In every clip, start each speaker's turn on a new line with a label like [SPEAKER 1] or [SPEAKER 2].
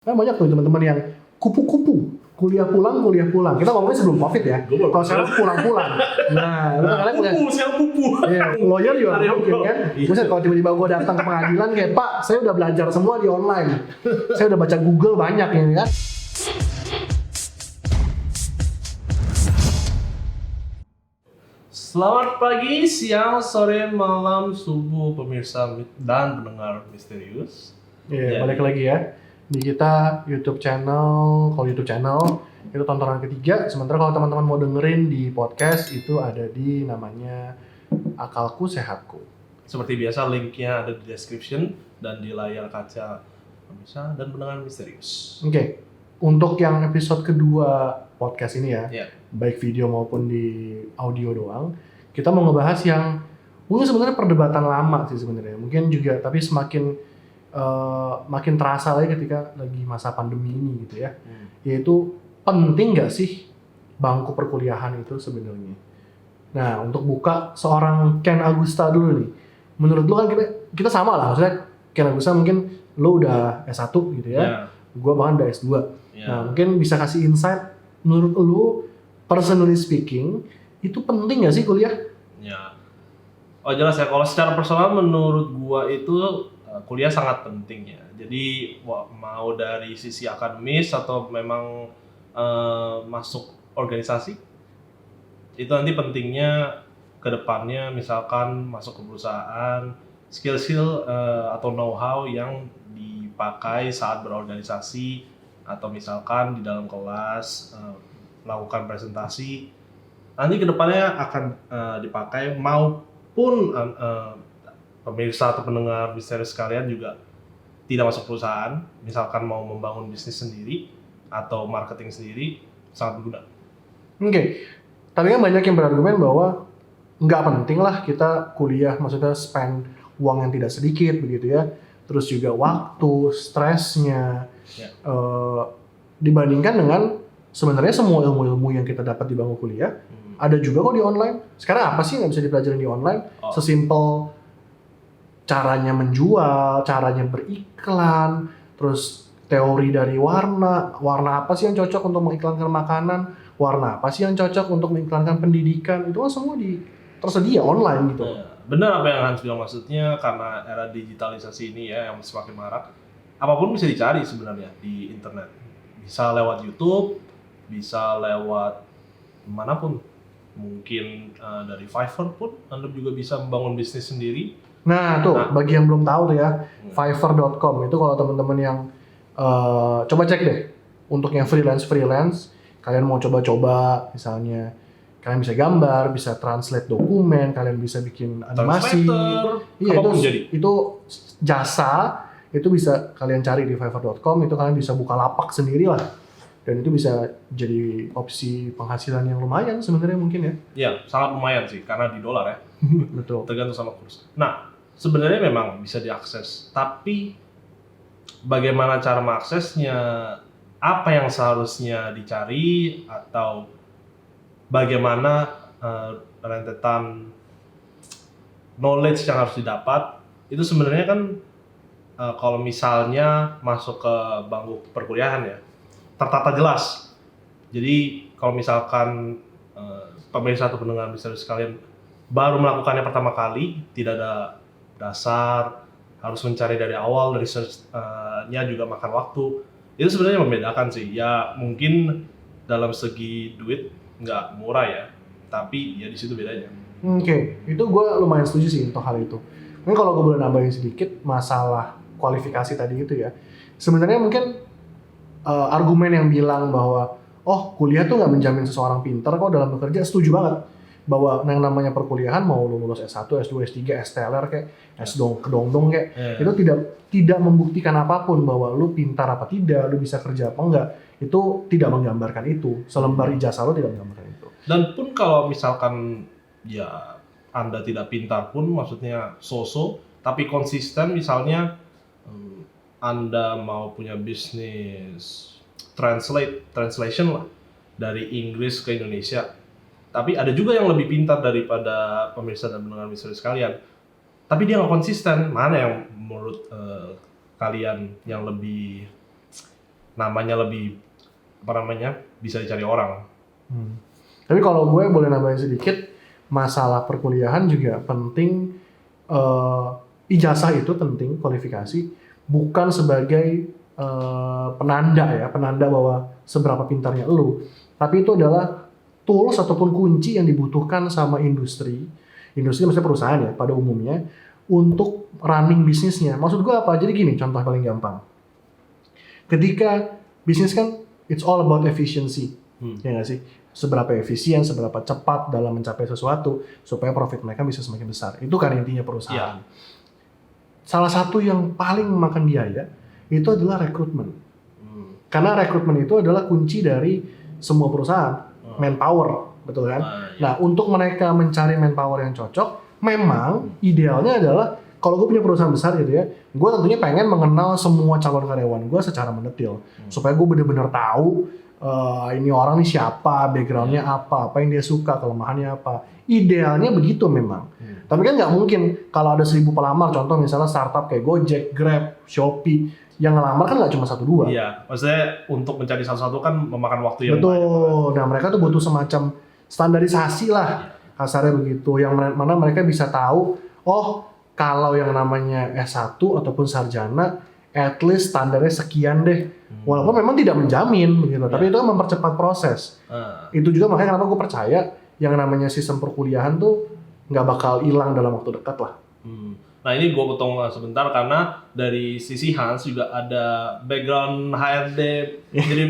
[SPEAKER 1] Kan banyak tuh teman-teman yang kupu-kupu, kuliah pulang. Kita ngomongnya sebelum COVID ya. Kalau sekarang pulang-pulang. Nah, lu kalian kuliah.
[SPEAKER 2] Siapa pupu?
[SPEAKER 1] Iya, lawyer juga mungkin kan. Buset kalau tiba-tiba gue datang ke pengadilan kayak, Pak, saya udah belajar semua di online. Saya udah baca Google banyak ini kan.
[SPEAKER 2] Selamat pagi, siang, sore, malam, subuh, pemirsa dan pendengar misterius.
[SPEAKER 1] Iya, balik lagi ya. Di kita YouTube channel, kalau YouTube channel itu tontonan ketiga. Sementara kalau teman-teman mau dengerin di podcast itu ada di namanya Akalku Sehatku.
[SPEAKER 2] Seperti biasa, linknya ada di description dan di layar kaca pemirsa dan pendengar misterius.
[SPEAKER 1] Oke, untuk yang episode kedua podcast ini ya, baik video maupun di audio doang, kita mau ngebahas yang mungkin sebenarnya perdebatan lama sih sebenarnya. Mungkin juga, tapi semakin makin terasa lagi ketika lagi masa pandemi ini gitu ya. Yaitu penting nggak sih bangku perkuliahan itu sebenarnya? Nah, untuk buka seorang Ken Agusta dulu nih. Menurut lu kan kita sama lah, maksudnya Ken Agusta mungkin lu udah S1 gitu ya. Gua bahkan udah S2. Nah, mungkin bisa kasih insight menurut lu, personally speaking, itu penting nggak sih kuliah?
[SPEAKER 2] Ya. Oh jelas ya, kalau secara personal menurut gua itu kuliah sangat penting ya. Jadi mau dari sisi akademis atau memang masuk organisasi, itu nanti pentingnya ke depannya, misalkan masuk ke perusahaan, skill-skill atau know-how yang dipakai saat berorganisasi, atau misalkan di dalam kelas melakukan presentasi, nanti ke depannya akan dipakai, maupun pemirsa atau pendengar misterius sekalian juga tidak masuk perusahaan, misalkan mau membangun bisnis sendiri atau marketing sendiri, sangat berguna.
[SPEAKER 1] Oke. Tapi kan banyak yang berargumen bahwa nggak penting lah kita kuliah, maksudnya spend uang yang tidak sedikit begitu ya, terus juga waktu, stresnya, dibandingkan dengan sebenarnya semua ilmu-ilmu yang kita dapat di bangku kuliah ada juga kok di online. Sekarang apa sih nggak bisa dipelajari di online? Sesimpel caranya menjual, caranya beriklan, terus teori dari warna apa sih yang cocok untuk mengiklankan makanan, warna apa sih yang cocok untuk mengiklankan pendidikan, itu kan semua tersedia online gitu.
[SPEAKER 2] Benar apa yang Hans bilang, maksudnya karena era digitalisasi ini ya yang semakin marak, apapun bisa dicari sebenarnya di internet. Bisa lewat YouTube, bisa lewat manapun. Mungkin dari Fiverr pun Anda juga bisa membangun bisnis sendiri.
[SPEAKER 1] Nah, bagi yang belum tahu tuh ya, Fiverr.com itu kalau teman-teman yang coba cek deh, untuk yang freelance, kalian mau coba-coba, misalnya kalian bisa gambar, bisa translate dokumen, kalian bisa bikin animasi, iya itu jasa, itu bisa kalian cari di Fiverr.com, itu kalian bisa buka lapak sendiri lah, dan itu bisa jadi opsi penghasilan yang lumayan sebenarnya mungkin ya.
[SPEAKER 2] Iya, sangat lumayan sih, karena di dolar ya.
[SPEAKER 1] Betul.
[SPEAKER 2] Tergantung sama kurs. Nah, sebenarnya memang bisa diakses, tapi bagaimana cara mengaksesnya, apa yang seharusnya dicari, atau bagaimana rentetan knowledge yang harus didapat, itu sebenarnya kan kalau misalnya masuk ke bangku perkuliahan ya, tertata jelas. Jadi kalau misalkan pemirsa atau pendengar misterius sekalian baru melakukannya pertama kali, tidak ada dasar, harus mencari dari awal, research-nya juga makan waktu. Itu sebenarnya membedakan sih. Ya mungkin dalam segi duit nggak murah ya, tapi ya di situ bedanya.
[SPEAKER 1] Oke, itu gue lumayan setuju sih untuk hal itu. Mungkin kalau gue boleh nambahin sedikit masalah kualifikasi tadi itu ya. Sebenarnya mungkin argumen yang bilang bahwa kuliah tuh nggak menjamin seseorang pintar kok dalam bekerja, setuju banget. Bahwa yang namanya perkuliahan, mau lu lulus S1, S2, S3, STLR kayak kedongdong kayak itu tidak membuktikan apapun bahwa lu pintar apa tidak, lu bisa kerja apa enggak. Itu tidak menggambarkan itu. Selembar ijazah lu tidak menggambarkan itu.
[SPEAKER 2] Dan pun kalau misalkan ya Anda tidak pintar pun, maksudnya so-so, tapi konsisten, misalnya Anda mau punya bisnis translation lah dari Inggris ke Indonesia, tapi ada juga yang lebih pintar daripada pemirsa dan pendengar misterius sekalian, tapi dia nggak konsisten. Mana yang menurut kalian yang lebih namanya lebih bisa dicari orang.
[SPEAKER 1] Tapi kalau gue boleh nambahin sedikit, masalah perkuliahan juga penting. Ijazah itu penting, kualifikasi bukan sebagai penanda bahwa seberapa pintarnya lu, tapi itu adalah tools ataupun kunci yang dibutuhkan sama industri maksudnya perusahaan ya pada umumnya untuk running bisnisnya. Maksud gue apa? Jadi gini, contoh paling gampang. Ketika bisnis kan it's all about efficiency, ya nggak sih? Seberapa efisien, seberapa cepat dalam mencapai sesuatu supaya profit mereka bisa semakin besar. Itu kan intinya perusahaan. Salah satu yang paling memakan biaya itu adalah rekrutmen. Karena rekrutmen itu adalah kunci dari semua perusahaan, manpower, betul kan? Nah, untuk mereka mencari manpower yang cocok, memang idealnya adalah kalau gue punya perusahaan besar gitu ya, gue tentunya pengen mengenal semua calon karyawan gue secara mendetil, supaya gue benar-benar tahu ini orang nih siapa, backgroundnya apa yang dia suka, kelemahannya apa. Idealnya begitu memang. Tapi kan nggak mungkin kalau ada 1.000 pelamar, contoh misalnya startup kayak Gojek, Grab, Shopee, yang ngelamar kan nggak cuma 1-2.
[SPEAKER 2] Iya, maksudnya untuk mencari satu-satu kan memakan waktu yang
[SPEAKER 1] banyak. Betul. Nah mereka tuh butuh semacam standarisasi lah, kasarnya begitu. Yang mana mereka bisa tahu, oh kalau yang namanya S1 ataupun sarjana, at least standarnya sekian deh. Walaupun memang tidak menjamin begitu, tapi itu kan mempercepat proses. Itu juga makanya kenapa gue percaya yang namanya sistem perkuliahan tuh nggak bakal hilang dalam waktu dekat lah.
[SPEAKER 2] Nah ini gue potong sebentar karena dari sisi Hans juga ada background HRD, jadi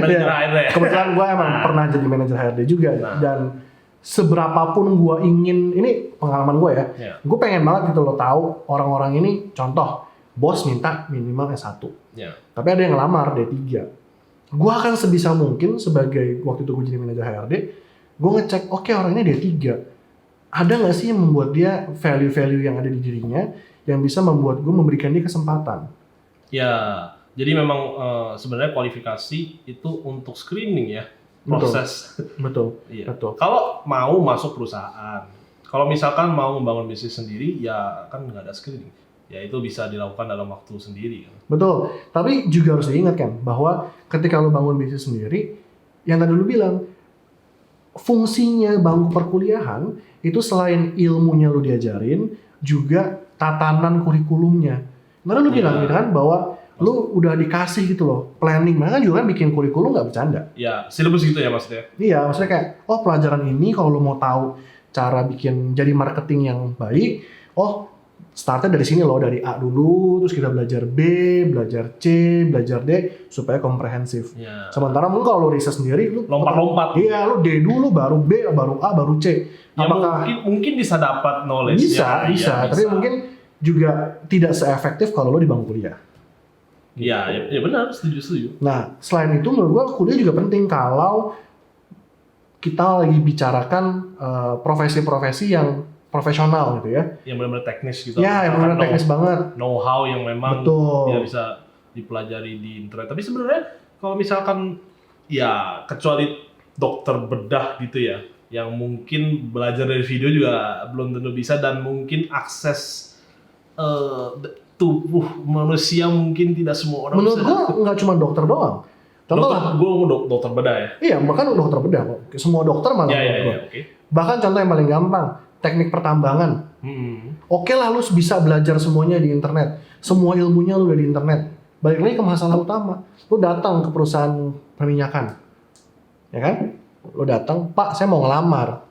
[SPEAKER 2] manajer HRD.
[SPEAKER 1] Kebetulan gue emang pernah jadi manajer HRD juga, dan seberapapun gue ingin, ini pengalaman gue ya, gue pengen banget gitu lo tahu orang-orang ini, contoh bos minta minimal S1, tapi ada yang ngelamar D3. Gue akan sebisa mungkin sebagai waktu itu gue jadi manajer HRD, gue ngecek oke, orang ini D3, ada nggak sih yang membuat dia value-value yang ada di dirinya yang bisa membuat gue memberikan dia kesempatan.
[SPEAKER 2] Ya, jadi memang sebenarnya kualifikasi itu untuk screening ya, proses.
[SPEAKER 1] Betul.
[SPEAKER 2] Iya. Betul. Kalau mau masuk perusahaan, kalau misalkan mau membangun bisnis sendiri, ya kan nggak ada screening. Ya itu bisa dilakukan dalam waktu sendiri.
[SPEAKER 1] Betul. Tapi juga harus diingatkan bahwa ketika lo bangun bisnis sendiri, yang tadi lo bilang, fungsinya bangku perkuliahan itu selain ilmunya lu diajarin, juga tatanan kurikulumnya. Karena lu bilang gitu kan bahwa lu udah dikasih gitu loh planning, makanya juga kan bikin kurikulum nggak bercanda.
[SPEAKER 2] Ya, silabus gitu ya maksudnya.
[SPEAKER 1] Iya, maksudnya kayak pelajaran ini kalau lu mau tahu cara bikin jadi marketing yang baik, startnya dari sini loh, dari A dulu, terus kita belajar B, belajar C, belajar D, supaya komprehensif.
[SPEAKER 2] Ya.
[SPEAKER 1] Sementara mungkin kalau lu riset sendiri, lu
[SPEAKER 2] lompat-lompat.
[SPEAKER 1] Iya, lu D dulu, baru B, baru A, baru C.
[SPEAKER 2] Ya mungkin bisa dapat knowledge.
[SPEAKER 1] Bisa. Tapi mungkin juga tidak seefektif kalau lu di bangku kuliah.
[SPEAKER 2] Gitu. Ya benar, setuju.
[SPEAKER 1] Nah, selain itu menurut gua kuliah juga penting kalau kita lagi bicarakan profesi-profesi yang profesional gitu ya.
[SPEAKER 2] Yang benar-benar teknis gitu.
[SPEAKER 1] Ya, yang benar-benar teknis banget.
[SPEAKER 2] Know-how yang memang dia bisa dipelajari di internet. Tapi sebenarnya kalau misalkan ya kecuali dokter bedah gitu ya, yang mungkin belajar dari video juga belum tentu bisa, dan mungkin akses tubuh manusia mungkin tidak semua orang
[SPEAKER 1] menurut
[SPEAKER 2] bisa.
[SPEAKER 1] Menurut gua nggak cuma dokter doang. Contoh
[SPEAKER 2] gue dokter bedah ya.
[SPEAKER 1] Iya, bahkan dokter bedah. Semua dokter malah.
[SPEAKER 2] Okay.
[SPEAKER 1] Bahkan contoh yang paling gampang, teknik pertambangan. Oke lah, lu bisa belajar semuanya di internet. Semua ilmunya lu udah di internet. Balik lagi ke masalah utama. Lu datang ke perusahaan perminyakan. Ya kan? Lu datang, Pak, saya mau ngelamar.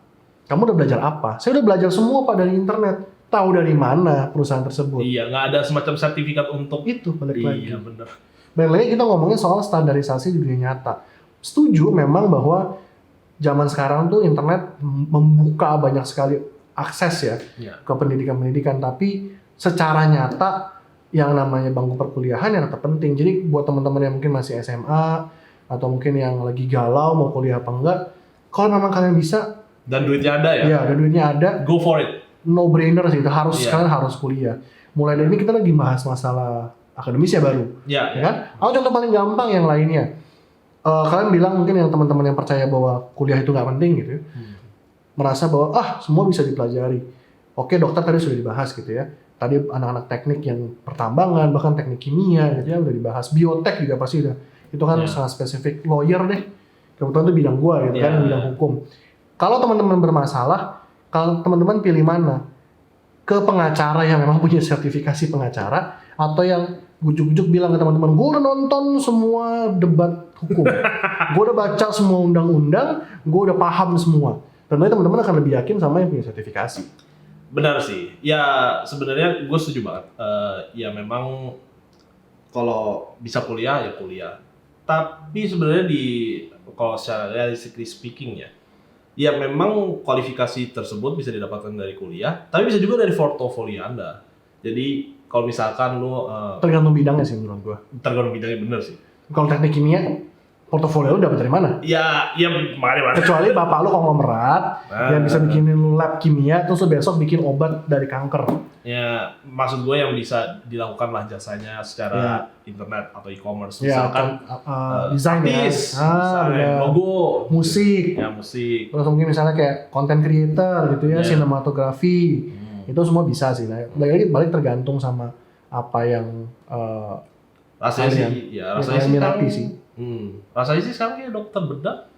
[SPEAKER 1] Kamu udah belajar apa? Saya udah belajar semua, Pak, dari internet. Tahu dari mana perusahaan tersebut.
[SPEAKER 2] Iya, nggak ada semacam sertifikat untuk
[SPEAKER 1] itu, balik lagi.
[SPEAKER 2] Iya, benar.
[SPEAKER 1] Balik lagi kita ngomongin soal standarisasi di dunia nyata. Setuju memang bahwa zaman sekarang tuh internet membuka banyak sekali akses ya ke pendidikan-pendidikan, tapi secara nyata yang namanya bangku perkuliahan yang tetap penting. Jadi buat teman-teman yang mungkin masih SMA atau mungkin yang lagi galau mau kuliah apa enggak, kalau memang kalian bisa
[SPEAKER 2] dan duitnya ada ya?
[SPEAKER 1] Iya, dan duitnya ada,
[SPEAKER 2] go for it.
[SPEAKER 1] No brainer sih, kalian harus kuliah. Mulai dari ini kita lagi bahas masalah akademis ya baru, ya kan? Aku contoh paling gampang yang lainnya. Kalian bilang mungkin yang teman-teman yang percaya bahwa kuliah itu nggak penting gitu, merasa bahwa semua bisa dipelajari. Oke, dokter tadi sudah dibahas gitu ya. Tadi anak-anak teknik yang pertambangan, bahkan teknik kimia gitu ya udah dibahas. Biotek juga pasti udah. Itu kan sangat spesifik. Lawyer deh, kebetulan itu bidang gue gitu kan, bidang hukum. Kalau teman-teman bermasalah, kalau teman-teman pilih mana? Ke pengacara yang memang punya sertifikasi pengacara, atau yang gujuk-gujuk bilang ke teman-teman, gue udah nonton semua debat hukum, gue udah baca semua undang-undang, gue udah paham semua. Tentunya teman-teman akan lebih yakin sama yang punya sertifikasi.
[SPEAKER 2] Benar sih. Ya sebenarnya gue setuju banget. Ya memang kalau bisa kuliah ya kuliah. Tapi sebenarnya kalau secara realistically speaking ya memang kualifikasi tersebut bisa didapatkan dari kuliah, tapi bisa juga dari portofolio Anda. Jadi kalau misalkan lu
[SPEAKER 1] tergantung bidangnya sih menurut gua.
[SPEAKER 2] Tergantung bidangnya, bener sih.
[SPEAKER 1] Kalau teknik kimia, portofolio lu dapat dari mana?
[SPEAKER 2] Ya makanya.
[SPEAKER 1] Kecuali bapak lu konglomerat yang bisa bikinin lu lab kimia, terus lu besok bikin obat dari kanker.
[SPEAKER 2] Ya, maksud gue yang bisa dilakukan lah jasanya secara internet atau e-commerce. Misalkan
[SPEAKER 1] desain,
[SPEAKER 2] logo,
[SPEAKER 1] musik.
[SPEAKER 2] Ya, musik.
[SPEAKER 1] Terus mungkin misalnya kayak content creator gitu ya, sinematografi. Itu semua bisa sih. Nah, balik tergantung sama apa yang
[SPEAKER 2] rasanya sih
[SPEAKER 1] minati sih.
[SPEAKER 2] Rasanya sih sekarang kayak dokter bedah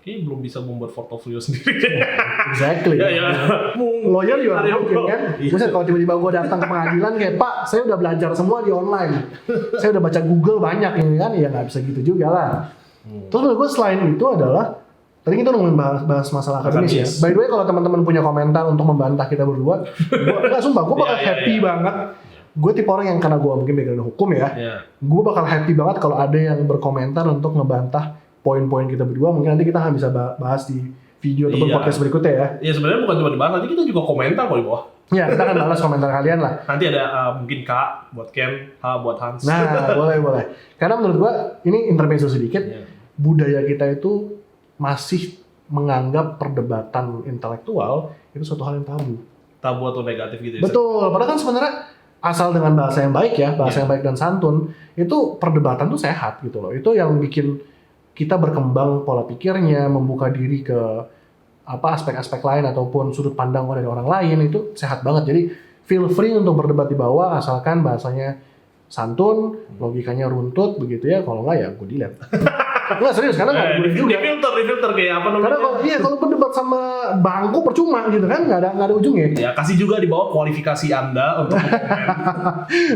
[SPEAKER 2] kayaknya belum bisa membuat portofolio sendiri.
[SPEAKER 1] Exactly. Lawyer juga mungkin kan. Misalnya kalau tiba-tiba gue datang ke pengadilan kayak, Pak, saya udah belajar semua di online. Saya udah baca Google banyak ini kan, ya nggak bisa gitu juga lah. Terus menurut gue selain itu adalah, tadi kita ngomongin bahas masalah akademis ya. By the way, kalau teman-teman punya komentar untuk membantah kita berdua, gue bakal happy banget. Gue tipe orang yang karena gue mungkin background hukum ya, gue bakal happy banget kalau ada yang berkomentar untuk ngebantah poin-poin kita berdua. Mungkin nanti kita akan bisa bahas di video ataupun podcast berikutnya ya.
[SPEAKER 2] Iya, sebenarnya bukan cuma dibahas, nanti kita juga komentar kok di bawah.
[SPEAKER 1] Ya, kita akan balas komentar kalian lah.
[SPEAKER 2] Nanti ada mungkin K buat Ken, H buat Hans.
[SPEAKER 1] Nah, boleh. Karena menurut gue ini intermezzo sedikit. Budaya kita itu masih menganggap perdebatan intelektual itu suatu hal yang tabu.
[SPEAKER 2] Tabu atau negatif gitu ya?
[SPEAKER 1] Betul, padahal kan sebenarnya asal dengan bahasa yang baik ya, bahasa yang baik dan santun, itu perdebatan tuh sehat gitu loh. Itu yang bikin kita berkembang pola pikirnya, membuka diri ke aspek-aspek lain ataupun sudut pandang dari orang lain, itu sehat banget. Jadi feel free untuk berdebat di bawah asalkan bahasanya santun, logikanya runtut begitu ya. Kalau enggak ya gue delete. Enggak serius, karena nggak boleh juga.
[SPEAKER 2] Di filter kayak apa namanya?
[SPEAKER 1] Karena kalau berdebat sama bangku percuma gitu kan, nggak ada ujungnya.
[SPEAKER 2] Ya kasih juga di bawah kualifikasi Anda untuk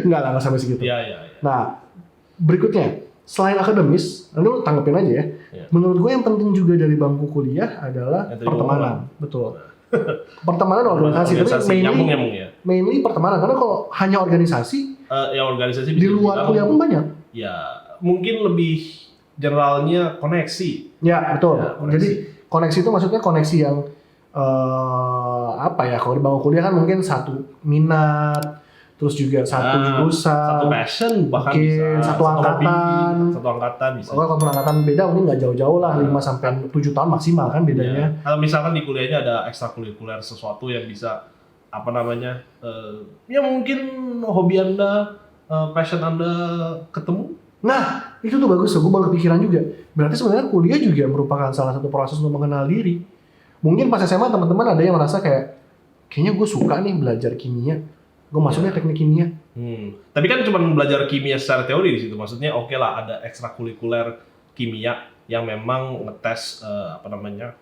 [SPEAKER 1] nggak sampai segitu.
[SPEAKER 2] Iya.
[SPEAKER 1] Nah, berikutnya, selain akademis, nanti lu tanggepin aja ya. Menurut gue yang penting juga dari bangku kuliah adalah pertemanan. Betul. Pertemanan organisasi, tapi mainly pertemanan. Karena kalau hanya organisasi,
[SPEAKER 2] organisasi
[SPEAKER 1] di luar kuliah pun banyak.
[SPEAKER 2] Ya, mungkin lebih generalnya koneksi.
[SPEAKER 1] Ya, betul. Jadi koneksi itu maksudnya koneksi yang kalau di bangku kuliah kan mungkin satu minat, terus juga satu jurusan,
[SPEAKER 2] satu passion, bahkan
[SPEAKER 1] mungkin
[SPEAKER 2] bisa
[SPEAKER 1] satu angkatan
[SPEAKER 2] bisa.
[SPEAKER 1] Kalau angkatan beda mungkin nggak jauh-jauh lah, 5-7 tahun maksimal kan bedanya.
[SPEAKER 2] Kalau misalkan di kuliahnya ada ekstrakurikuler sesuatu yang bisa ya mungkin hobi Anda, passion Anda ketemu.
[SPEAKER 1] Nah, itu tuh bagus, gue baru kepikiran juga. Berarti sebenarnya kuliah juga merupakan salah satu proses untuk mengenal diri. Mungkin pas SMA teman-teman ada yang merasa kayaknya gue suka nih belajar kimia. Gue masuknya teknik kimia.
[SPEAKER 2] Tapi kan cuma belajar kimia secara teori di situ. Maksudnya oke lah, ada ekstrakurikuler kimia yang memang ngetes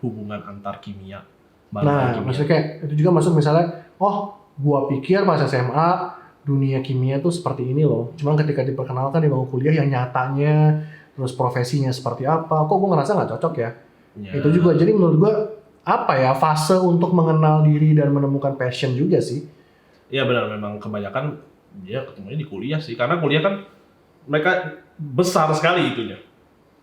[SPEAKER 2] hubungan antar kimia.
[SPEAKER 1] Nah, maksudnya itu juga masuk misalnya, gue pikir pas SMA dunia kimia tuh seperti ini loh. Cuma ketika diperkenalkan di bangku kuliah yang nyatanya, terus profesinya seperti apa, kok gue ngerasa nggak cocok ya. Itu juga. Jadi menurut gue fase untuk mengenal diri dan menemukan passion juga sih.
[SPEAKER 2] Iya benar, memang kebanyakan dia ketemunya di kuliah sih, karena kuliah kan mereka besar sekali itunya.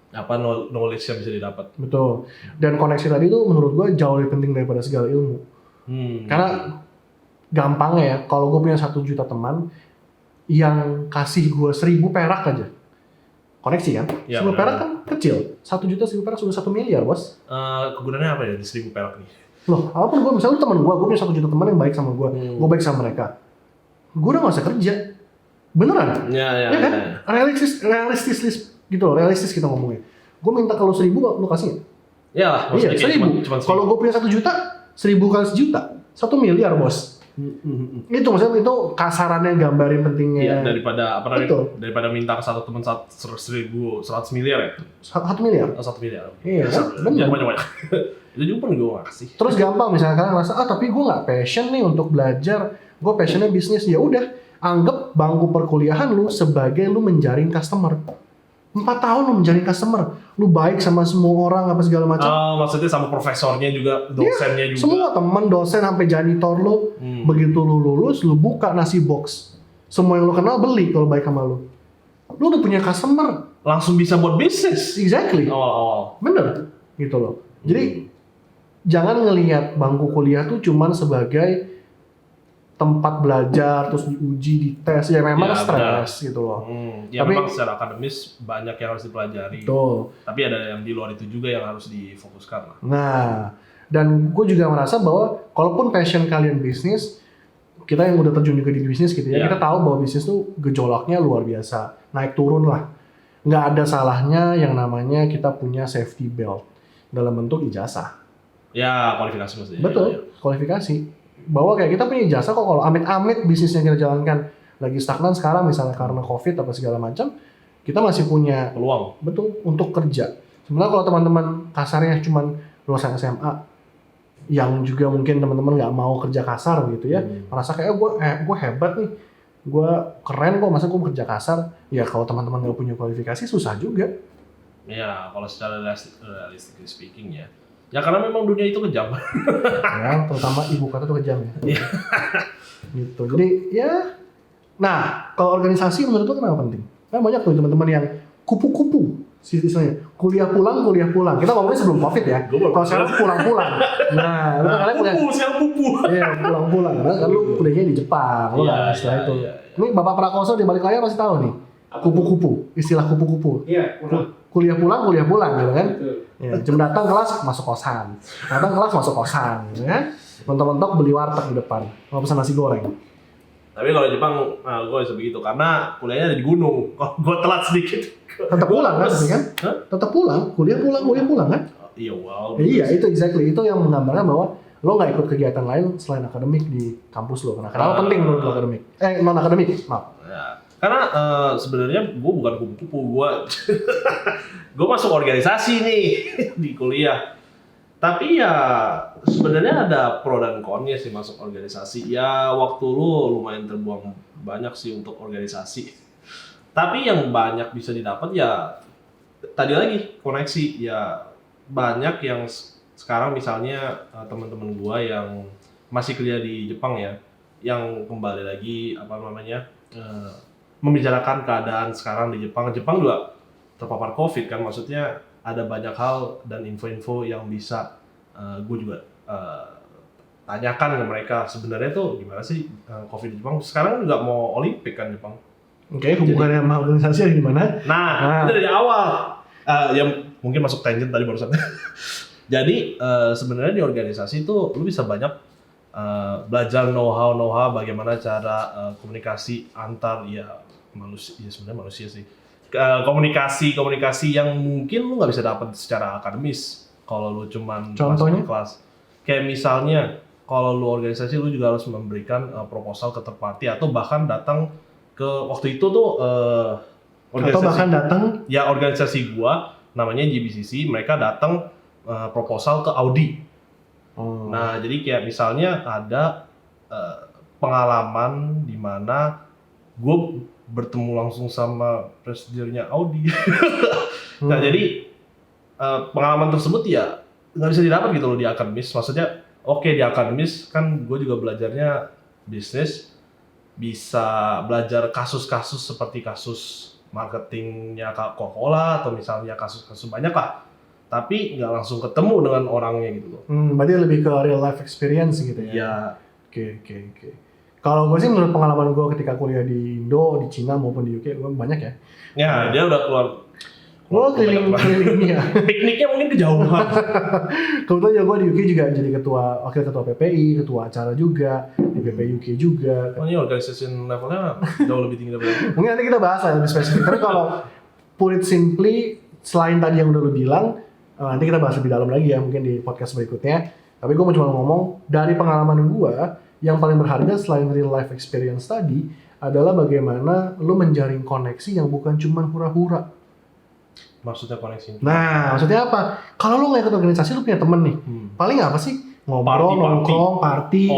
[SPEAKER 2] Knowledge yang bisa didapat.
[SPEAKER 1] Betul. Dan koneksi tadi itu menurut gue jauh lebih penting daripada segala ilmu. Karena gampangnya ya, kalau gue punya 1 juta teman yang kasih gue 1.000 perak aja, koneksi kan? 1000 perak kan kecil, 1 juta 1.000 perak sudah 1 miliar bos.
[SPEAKER 2] Kegunaannya apa ya di 1.000 perak nih?
[SPEAKER 1] Loh, apapun gue, misalnya lu teman gue punya 1 juta teman yang baik sama gue, gue baik sama mereka, gue udah gak usah kerja, beneran?
[SPEAKER 2] Ya
[SPEAKER 1] kan? Realistis gitu loh, realistis kita ngomongnya. Gue minta kalau 1.000 lu kasih nggak?
[SPEAKER 2] Iya,
[SPEAKER 1] 1.000. Kalau gue punya 1 juta, 1.000 kali 1 juta, 1 miliar bos. Itu maksudnya itu kasarannya gambarin pentingnya.
[SPEAKER 2] Iya, daripada minta ke satu teman 100 miliar ya.
[SPEAKER 1] 1 miliar.
[SPEAKER 2] 1 miliar.
[SPEAKER 1] Iya, benar.
[SPEAKER 2] Banyak. Itu juga pun gue gak kasih.
[SPEAKER 1] Terus gampang misalnya kalian ngerasa tapi gue nggak passion nih untuk belajar, gue passionnya bisnis. Ya udah, anggap bangku perkuliahan lu sebagai lu menjaring customer. 4 tahun lu menjaring customer, lu baik sama semua orang apa segala macam.
[SPEAKER 2] Maksudnya sama profesornya juga, dosennya juga.
[SPEAKER 1] Semua teman, dosen sampai janitor lu, begitu lu lulus, lu buka nasi box, semua yang lu kenal beli kalau baik sama lu. Lu udah punya customer,
[SPEAKER 2] langsung bisa buat bisnis.
[SPEAKER 1] Exactly.
[SPEAKER 2] Awal-awal.
[SPEAKER 1] Bener, gitu loh. Jadi jangan ngelihat bangku kuliah tuh cuman sebagai tempat belajar, terus diuji, dites, ya memang stres gitu loh.
[SPEAKER 2] Ya tapi, memang secara akademis banyak yang harus dipelajari.
[SPEAKER 1] Betul.
[SPEAKER 2] Tapi ada yang di luar itu juga yang harus difokuskan lah.
[SPEAKER 1] Nah, dan gue juga merasa bahwa kalaupun passion kalian bisnis, kita yang udah terjun juga di bisnis gitu ya, kita tahu bahwa bisnis tuh gejolaknya luar biasa, naik turun lah. Nggak ada salahnya yang namanya kita punya safety belt dalam bentuk ijazah.
[SPEAKER 2] Ya, kualifikasi maksudnya.
[SPEAKER 1] Betul, kualifikasi. Bahwa kayak kita punya ijazah kok kalau amit-amit bisnis yang kita jalankan lagi stagnan sekarang misalnya karena COVID atau segala macam, kita masih punya
[SPEAKER 2] peluang.
[SPEAKER 1] Betul, untuk kerja. Sebenarnya kalau teman-teman kasarnya cuman lulusan SMA yang juga mungkin teman-teman nggak mau kerja kasar gitu ya, merasa kayak gue hebat nih, gue keren kok, masa gue kerja kasar. Ya kalau teman-teman nggak punya kualifikasi susah juga.
[SPEAKER 2] Ya kalau secara realistically speaking ya karena memang dunia itu kejam.
[SPEAKER 1] Ya, terutama ibu kota itu kejam ya. Gitu. Jadi ya, nah kalau organisasi menurut lo kenapa penting? Kan banyak tuh teman-teman yang kupu-kupu, istilahnya kuliah pulang. Kita ngomongnya sebelum COVID ya. Kalau sekarang pulang-pulang. Nah, lu kan kuliah.
[SPEAKER 2] Pupu.
[SPEAKER 1] Iya, pulang-pulang. Karena kan lu kuliahnya di Jepang, lu nggak istilah itu. Ini Bapak Prakoso di balik layar pasti tahu nih. Kupu-kupu, istilah kupu-kupu.
[SPEAKER 3] Iya, pulang.
[SPEAKER 1] Kuliah pulang gitu kan. Ya, jam datang kelas masuk kosan, gitu kan. Mentok-mentok beli warteg di depan, mau pesan nasi goreng.
[SPEAKER 2] Tapi kalau di Jepang, gue bisa begitu karena kuliahnya ada di gunung. Kalau gue telat sedikit,
[SPEAKER 1] tetap pulang kan, tetap pulang, kuliah pulang kan?
[SPEAKER 2] Iya, wow.
[SPEAKER 1] Iya, itu exactly itu yang menggambarkan bahwa lo nggak ikut kegiatan lain selain akademik di kampus lo. Kenapa penting menurut lo akademik? Non akademik, maaf.
[SPEAKER 2] Ya. Karena sebenarnya gue bukan kupu-kupu, gue masuk organisasi nih di kuliah. Tapi ya sebenarnya ada pro dan konnya sih masuk organisasi. Ya waktu lu lumayan terbuang banyak sih untuk organisasi. Tapi yang banyak bisa didapat ya tadi lagi koneksi. Ya banyak yang sekarang misalnya teman-teman gue yang masih kuliah di Jepang ya, yang kembali lagi membicarakan keadaan sekarang di Jepang. Jepang juga terpapar COVID kan, maksudnya ada banyak hal dan info-info yang bisa gue juga tanyakan ke mereka. Sebenarnya tuh gimana sih COVID di Jepang? Sekarang juga mau Olimpik kan Jepang.
[SPEAKER 1] Oke, hubungannya sama organisasi ada di mana?
[SPEAKER 2] Nah, itu dari awal. Yang mungkin masuk tangent tadi barusan. Jadi sebenarnya di organisasi itu lu bisa banyak belajar know-how bagaimana cara komunikasi antar sebenarnya manusia sih. Komunikasi yang mungkin lu nggak bisa dapat secara akademis kalau lu cuman masuk di kelas. Kayak misalnya kalau lu organisasi lu juga harus memberikan proposal ke third party atau bahkan datang ke waktu itu tuh organisasi gua namanya JBCC, mereka datang proposal ke Audi. Nah, jadi kayak misalnya ada pengalaman di mana gue bertemu langsung sama presidennya Audi. Nah, jadi pengalaman tersebut ya nggak bisa didapat gitu loh di akademis. Maksudnya, oke, di akademis kan gue juga belajarnya bisnis, bisa belajar kasus-kasus seperti kasus marketingnya Coca-Cola atau misalnya kasus-kasus banyak lah. Tapi nggak langsung ketemu dengan orangnya gitu loh.
[SPEAKER 1] Berarti lebih ke real life experience gitu ya?
[SPEAKER 2] Iya.
[SPEAKER 1] Oke. Kalau gue sih menurut pengalaman gue ketika kuliah di Indo, di Cina maupun di UK, gue banyak ya.
[SPEAKER 2] Ya, dia udah keluar.
[SPEAKER 1] Gue keliling-keliling ya.
[SPEAKER 2] Pikniknya mungkin kejauhan.
[SPEAKER 1] Kebetulan ya gue di UK juga jadi wakil ketua PPI, ketua acara juga, di PPI UK juga.
[SPEAKER 2] Oh, ini organization levelnya jauh lebih tinggi daripada itu.
[SPEAKER 1] Mungkin nanti kita bahas lah lebih spesifik. Tapi kalau put it simply, selain tadi yang udah lu bilang, nanti kita bahas lebih dalam lagi ya mungkin di podcast berikutnya. Tapi gue mau cuma ngomong dari pengalaman gue, yang paling berharga selain real life experience tadi adalah bagaimana lu menjaring koneksi yang bukan cuma hura-hura.
[SPEAKER 2] Maksudnya koneksi?
[SPEAKER 1] Nah, maksudnya apa? Kalau lu nggak ikut organisasi, lu punya temen nih. Paling apa sih? Ngobrol, nongkrong, party.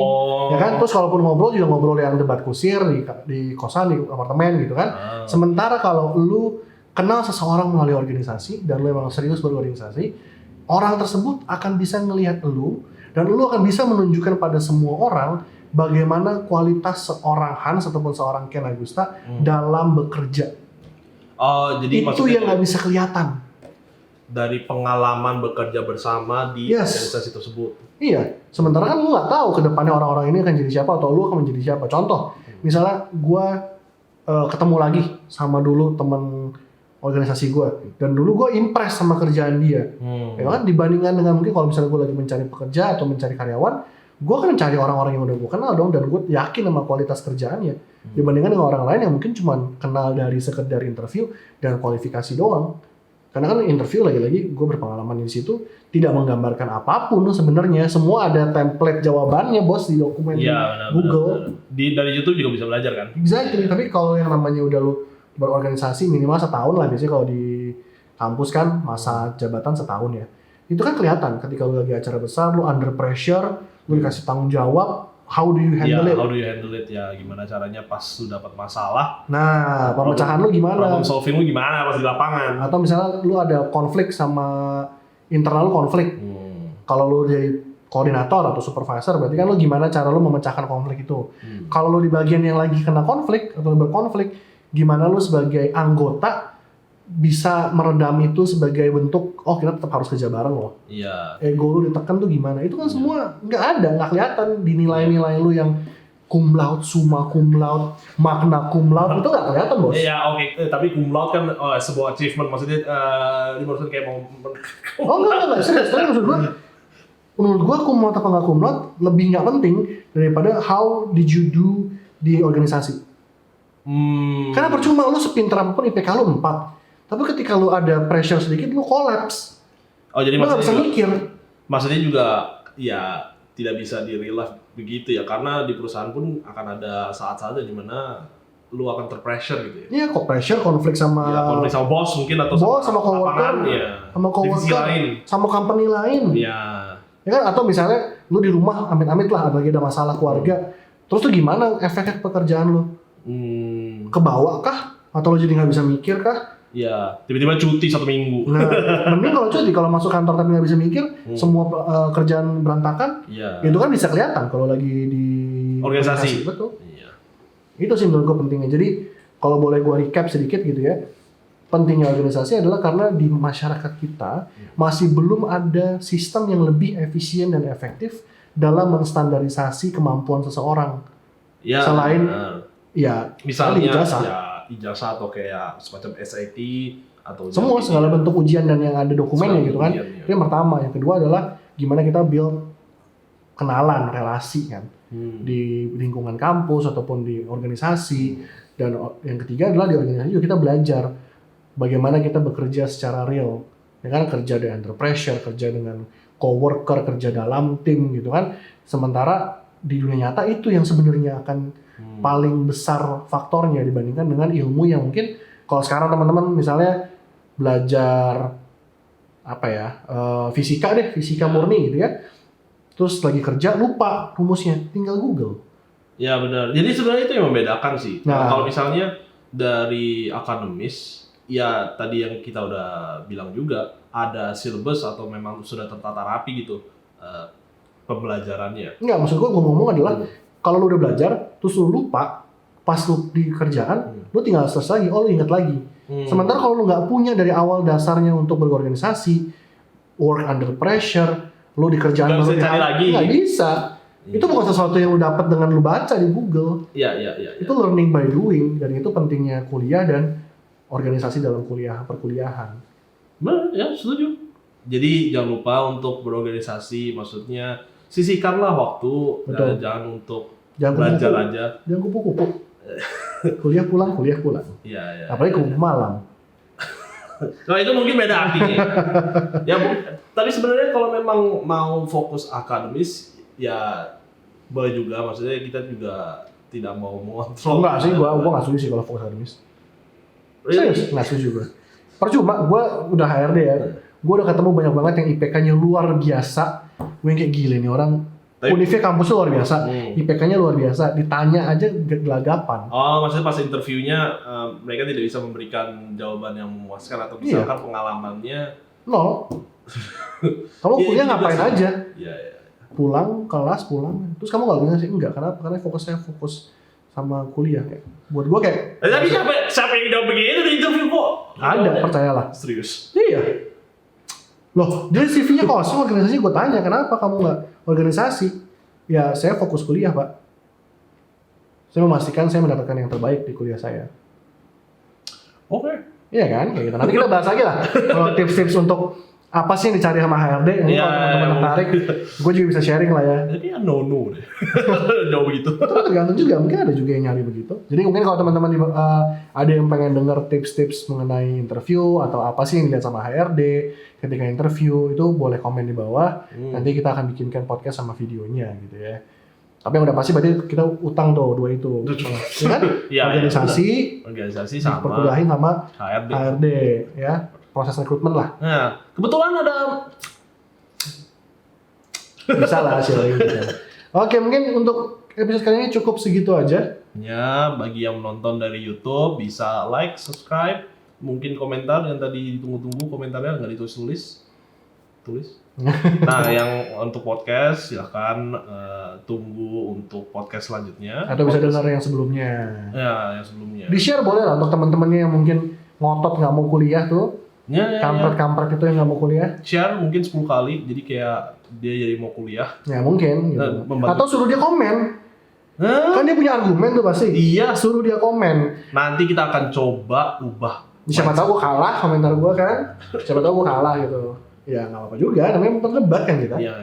[SPEAKER 1] Ya kan? Terus kalaupun ngobrol juga ngobrol yang debat kusir di kosan, di apartemen gitu kan. Sementara kalau lu kenal seseorang melalui organisasi dan lu emang serius berorganisasi, orang tersebut akan bisa ngelihat lu dan lu akan bisa menunjukkan pada semua orang bagaimana kualitas seorang Hans ataupun seorang Ken Agusta dalam bekerja.
[SPEAKER 2] Oh, jadi
[SPEAKER 1] itu yang nggak bisa kelihatan
[SPEAKER 2] dari pengalaman bekerja bersama di organisasi tersebut.
[SPEAKER 1] Iya, sementara kan lu nggak tahu kedepannya orang-orang ini akan jadi siapa atau lu akan menjadi siapa. Contoh, misalnya gue ketemu lagi sama dulu temen organisasi gue, dan dulu gue impress sama kerjaan dia. Ya kan, dibandingkan dengan mungkin kalau misalnya gue lagi mencari pekerja atau mencari karyawan, gue akan mencari orang-orang yang udah gue kenal dong, dan gue yakin sama kualitas kerjaannya dibandingkan dengan orang lain yang mungkin cuma kenal dari sekedar interview dan kualifikasi doang. Karena kan interview lagi-lagi gue berpengalaman di situ tidak menggambarkan apapun sebenarnya, semua ada template jawabannya bos di dokumen Google.
[SPEAKER 2] Dari YouTube juga bisa belajar kan?
[SPEAKER 1] Exactly, tapi kalau yang namanya udah lu berorganisasi minimal setahun lah, biasanya kalau di kampus kan masa jabatan setahun ya. Itu kan kelihatan ketika lu lagi acara besar, lu under pressure, lu dikasih tanggung jawab, how do you handle it?
[SPEAKER 2] How do you handle it ya, gimana caranya pas lu dapat masalah.
[SPEAKER 1] Nah, pemecahan lu gimana?
[SPEAKER 2] Problem solving lu gimana pas di lapangan?
[SPEAKER 1] Atau misalnya lu ada konflik sama internal lu konflik. Kalau lu jadi koordinator atau supervisor, berarti kan lu gimana cara lu memecahkan konflik itu. Kalau lu di bagian yang lagi kena konflik atau berkonflik, gimana lu sebagai anggota bisa meredam itu sebagai bentuk, oh kita tetap harus kerja bareng loh.
[SPEAKER 2] Iya.
[SPEAKER 1] Ego lu ditekan tuh gimana? Itu kan semua nggak kelihatan di nilai-nilai lu yang cum laude, summa cum laude, magna cum laude, itu nggak kelihatan bos.
[SPEAKER 2] Iya oke. Tapi cum laude kan sebuah achievement, maksudnya ini maksudnya kayak mau.
[SPEAKER 1] Oh enggak, serius menurut gua cum laude apa nggak cum laude lebih nggak penting daripada how did you do di organisasi. Karena percuma lu sepintar apapun IPK lu 4. Tapi ketika lu ada pressure sedikit, lu collapse.
[SPEAKER 2] Oh jadi
[SPEAKER 1] lu nggak bisa mikir.
[SPEAKER 2] Maksudnya juga ya tidak bisa di real life begitu ya, karena di perusahaan pun akan ada saat-saatnya di mana lu akan terpressure gitu ya.
[SPEAKER 1] Iya, kok pressure, konflik sama
[SPEAKER 2] bos mungkin atau
[SPEAKER 1] bos sama coworker, sama coworker, sama company lain.
[SPEAKER 2] Iya.
[SPEAKER 1] Ya kan, atau misalnya lu di rumah amit-amit lah lagi ada masalah keluarga. Terus tuh gimana efeknya pekerjaan lu? Kebawa kah? Atau lu jadi nggak bisa mikir kah?
[SPEAKER 2] Iya, tiba-tiba cuti 1 minggu.
[SPEAKER 1] Nah, mending kalau cuti, kalau masuk kantor tapi nggak bisa mikir, semua kerjaan berantakan, itu kan bisa kelihatan kalau lagi di
[SPEAKER 2] organisasi.
[SPEAKER 1] Betul. Iya. Itu sih menurut gue pentingnya. Jadi kalau boleh gue recap sedikit gitu ya, pentingnya organisasi adalah karena di masyarakat kita masih belum ada sistem yang lebih efisien dan efektif dalam menstandarisasi kemampuan seseorang.
[SPEAKER 2] Ya,
[SPEAKER 1] selain
[SPEAKER 2] misalnya ijazah atau kayak semacam SAT atau
[SPEAKER 1] semua segala bentuk ujian dan yang ada dokumennya gitu kan. Itu yang pertama. Yang kedua adalah gimana kita build kenalan, relasi kan di lingkungan kampus ataupun di organisasi. Dan yang ketiga adalah di organisasi juga kita belajar bagaimana kita bekerja secara real. Ya kan, kerja under pressure, kerja dengan coworker, kerja dalam tim gitu kan. Sementara di dunia nyata itu yang sebenarnya akan paling besar faktornya dibandingkan dengan ilmu yang mungkin kalau sekarang teman-teman misalnya belajar fisika murni gitu ya, terus lagi kerja lupa rumusnya, tinggal Google.
[SPEAKER 2] Ya benar. Jadi sebenarnya itu yang membedakan sih. Nah, kalau misalnya dari akademis, ya tadi yang kita udah bilang juga ada syllabus atau memang sudah tertata rapi gitu pembelajarannya.
[SPEAKER 1] Enggak, maksud gue ngomong adalah kalau lu udah belajar, terus lu lupa, pas lu di kerjaan, lu tinggal selesai lagi, lu ingat lagi. Sementara kalau lu nggak punya dari awal dasarnya untuk berorganisasi, work under pressure, lu di kerjaan baru nggak bisa. Itu bukan sesuatu yang lu dapat dengan lu baca di Google.
[SPEAKER 2] Iya.
[SPEAKER 1] Itu learning by doing, dan itu pentingnya kuliah dan organisasi dalam perkuliahan.
[SPEAKER 2] Benar, ya setuju. Jadi jangan lupa untuk berorganisasi, maksudnya sisihkanlah waktu, jangan untuk belajar aja.
[SPEAKER 1] Jangan kupu-kupu. Kuliah pulang.
[SPEAKER 2] Iya.
[SPEAKER 1] Apalagi kupu malam.
[SPEAKER 2] Nah itu mungkin beda artinya. Ya, tapi sebenarnya kalau memang mau fokus akademis, ya boleh juga, maksudnya kita juga tidak mau mengontrol.
[SPEAKER 1] Enggak sih, gua nggak setuju sih kalau fokus akademis. Serius, nggak setuju gua. Percuma, gua udah HRD ya. Gua udah ketemu banyak banget yang IPK-nya luar biasa. Gue yang kayak gila nih orang. Univnya kampusnya luar biasa, IPK-nya luar biasa. Ditanya aja gelagapan.
[SPEAKER 2] Oh, maksudnya pas interviewnya mereka tidak bisa memberikan jawaban yang memuaskan atau misalkan pengalamannya
[SPEAKER 1] nol. Kamu kuliah ngapain aja?
[SPEAKER 2] Iya.
[SPEAKER 1] Pulang kelas pulang. Terus kamu nggak bilang sih enggak? Karena fokusnya sama kuliah. Buat gue kayak.
[SPEAKER 2] Tapi siapa yang jawab begitu di interview kok?
[SPEAKER 1] Ada, percayalah.
[SPEAKER 2] Serius?
[SPEAKER 1] Iya. Loh, dia CV-nya kosong, organisasi gue tanya, kenapa kamu nggak organisasi? Ya, saya fokus kuliah, Pak. Saya memastikan saya mendapatkan yang terbaik di kuliah saya.
[SPEAKER 2] Oke.
[SPEAKER 1] Iya kan? Kayak gitu. Nanti kita bahas lagi lah. Kalau tips-tips untuk apa sih yang dicari sama HRD, kalau teman-teman tertarik, gue juga bisa sharing lah ya.
[SPEAKER 2] Jadi ya no deh. Jauh begitu.
[SPEAKER 1] Itu tergantung juga, mungkin ada juga yang nyari begitu. Jadi mungkin kalau teman-teman ada yang pengen denger tips-tips mengenai interview atau apa sih yang dilihat sama HRD ketika interview, itu boleh komen di bawah. Nanti kita akan bikinkan podcast sama videonya gitu ya. Tapi yang udah pasti berarti kita utang tuh dua itu. Ya kan?
[SPEAKER 2] Ya,
[SPEAKER 1] organisasi
[SPEAKER 2] sama
[SPEAKER 1] perkuliahin sama HRD ya. Proses rekrutmen lah.
[SPEAKER 2] Nah, kebetulan ada
[SPEAKER 1] bisa lah sharing gitu. Oke, mungkin untuk episode kali ini cukup segitu aja.
[SPEAKER 2] Ya, bagi yang menonton dari YouTube bisa like, subscribe, mungkin komentar yang tadi ditunggu-tunggu komentarnya nggak ditulis. Nah, yang untuk podcast silahkan tunggu untuk podcast selanjutnya.
[SPEAKER 1] Atau bisa dengar yang sebelumnya.
[SPEAKER 2] Ya, yang sebelumnya.
[SPEAKER 1] Di share boleh lah untuk teman-temannya yang mungkin ngotot nggak mau kuliah tuh. Kampret-kampret itu yang nggak mau kuliah.
[SPEAKER 2] Share mungkin 10 kali, jadi kayak dia jadi mau kuliah.
[SPEAKER 1] Ya mungkin gitu. Atau suruh dia komen. Kan dia punya argumen tuh pasti.
[SPEAKER 2] Iya.
[SPEAKER 1] Suruh dia komen.
[SPEAKER 2] Nanti kita akan coba ubah.
[SPEAKER 1] Siapa tahu gue kalah komentar gue kan. Siapa tahu gue kalah gitu. Ya nggak apa-apa juga, namanya berdebat kan kita.
[SPEAKER 2] Iya.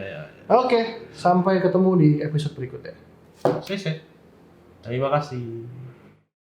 [SPEAKER 1] Oke, sampai ketemu di episode berikutnya.
[SPEAKER 2] Terima kasih.